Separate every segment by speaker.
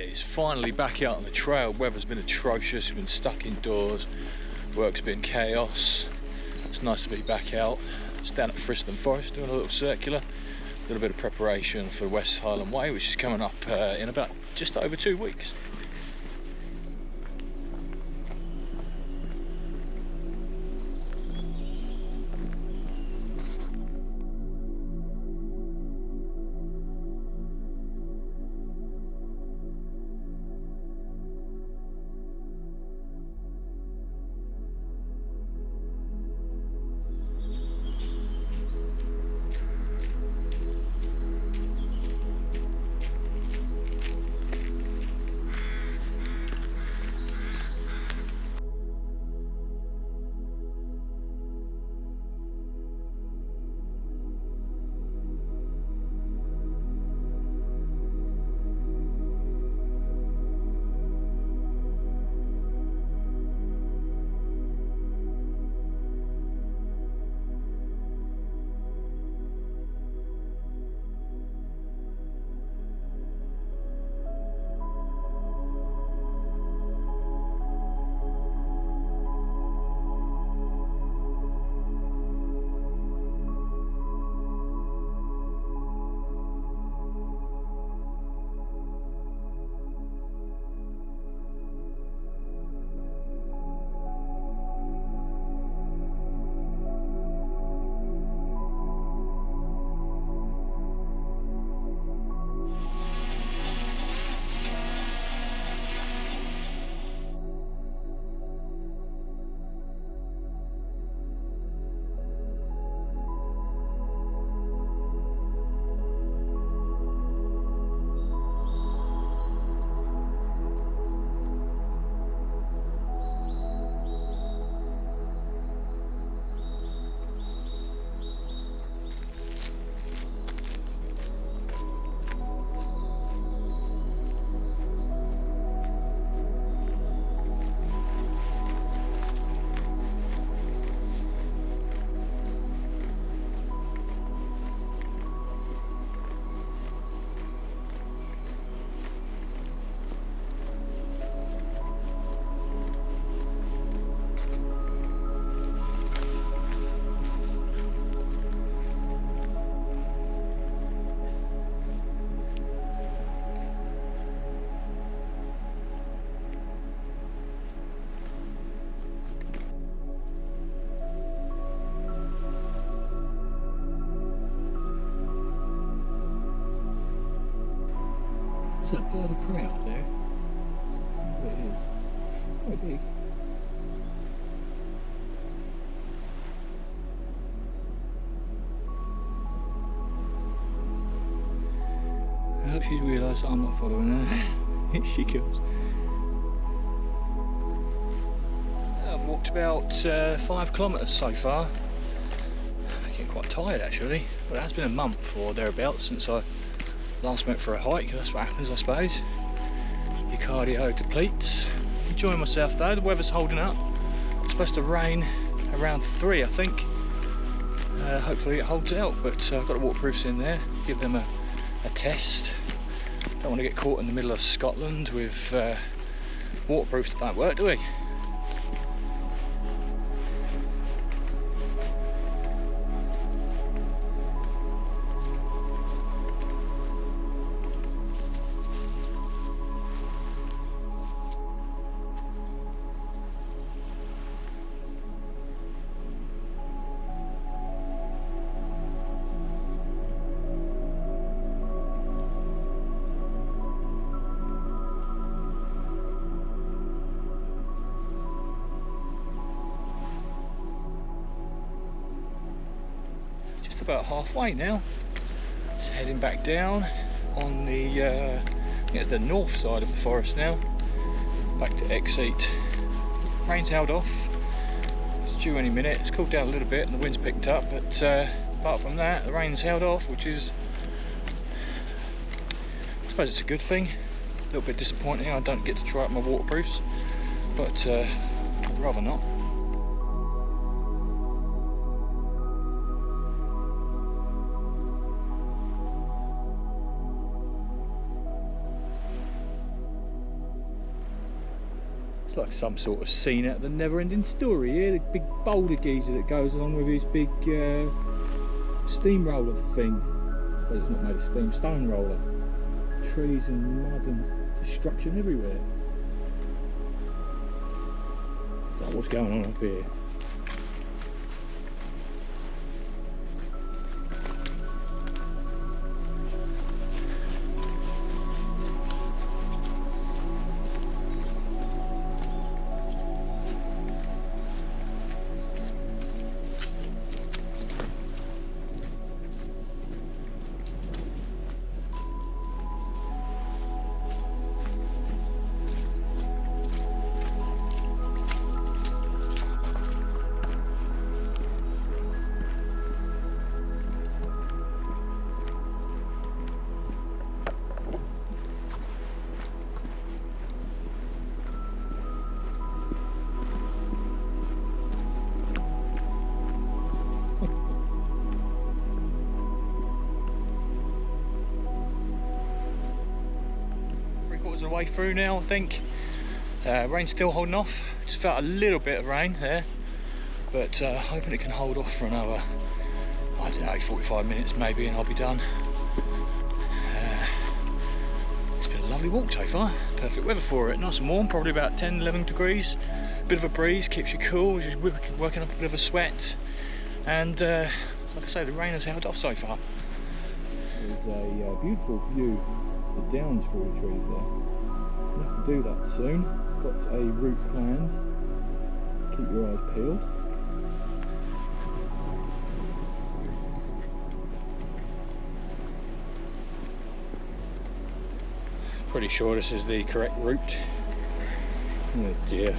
Speaker 1: it's finally back out on the trail. Weather's been atrocious, we've been stuck indoors, work's been chaos. It's nice to be back out. Just down at Friston Forest doing a little circular, a little bit of preparation for the West Highland Way, which is coming up in about just over 2 weeks.
Speaker 2: Is that bird of prey up there? It is. It's quite big. I hope she's realised that I'm not following her. Here she goes. I've walked about 5 kilometres so far. I'm getting quite tired actually. But it has been a month or thereabouts since I last went for a hike. That's what happens, I suppose. Your cardio depletes. Enjoying myself though, the weather's holding up. It's supposed to rain around 3, I think. Hopefully it holds out, but I've got the waterproofs in there, give them a test. Don't want to get caught in the middle of Scotland with waterproofs that don't work, do we? About halfway now. Just heading back down on the I think it's the north side of the forest now, back to Exceat. Rain's held off, it's due any minute. It's cooled down a little bit and the wind's picked up, but apart from that the rain's held off, which is, I suppose it's a good thing. A little bit disappointing I don't get to try out my waterproofs, but I'd rather not. It's like some sort of scene out of the never-ending story here. The big boulder geyser that goes along with his big steamroller thing. I suppose it's not made of steam, stone roller. Trees and mud and destruction everywhere. Don't know what's going on up here. 3/4 of the way through now, I think. Rain's still holding off. Just felt a little bit of rain there, but hoping it can hold off for another, I don't know, 45 minutes maybe, and I'll be done. It's been a lovely walk so far. Perfect weather for it. Nice and warm, probably about 10-11 degrees. Bit of a breeze, keeps you cool, just working up a bit of a sweat. And like I say, the rain has held off so far. There's a beautiful view of the downs through the trees there. We'll have to do that soon. It's got a route planned. Keep your eyes peeled. Pretty sure this is the correct route. Oh dear.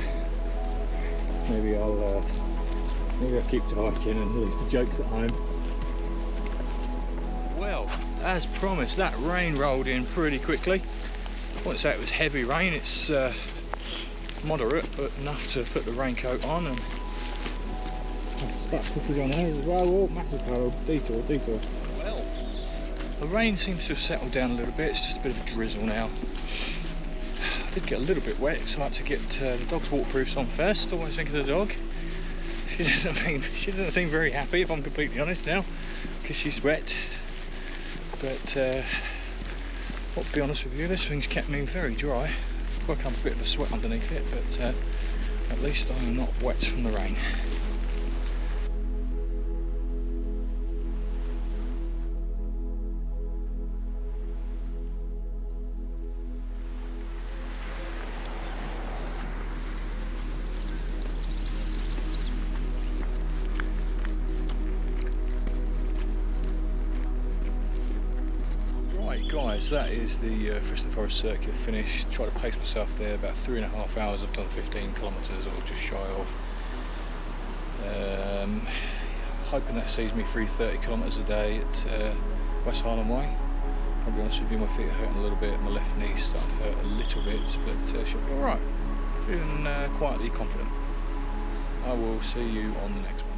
Speaker 2: Maybe I'll keep to hiking and leave the jokes at home. Well, as promised, that rain rolled in pretty quickly. I wouldn't say it was heavy rain, it's moderate, but enough to put the raincoat on. And I've stuck cookies on those as well. Oh, massive power, detour. Well, the rain seems to have settled down a little bit. It's just a bit of a drizzle now. I did get a little bit wet, so I had to get the dog's waterproofs on first. Always think of the dog. She doesn't seem very happy, if I'm completely honest now, because she's wet. But I'll be honest with you, this thing's kept me very dry. Working up a bit of a sweat underneath it, but at least I'm not wet from the rain. Guys, that is the Friston Forest Circular finished. Tried to pace myself there, about 3.5 hours. I've done 15 kilometres, or just shy of. Hoping that sees me through 30 kilometres a day at West Highland Way. I'll be honest with you, my feet are hurting a little bit, my left knee's starting to hurt a little bit, but should be alright. Feeling quietly confident. I will see you on the next one.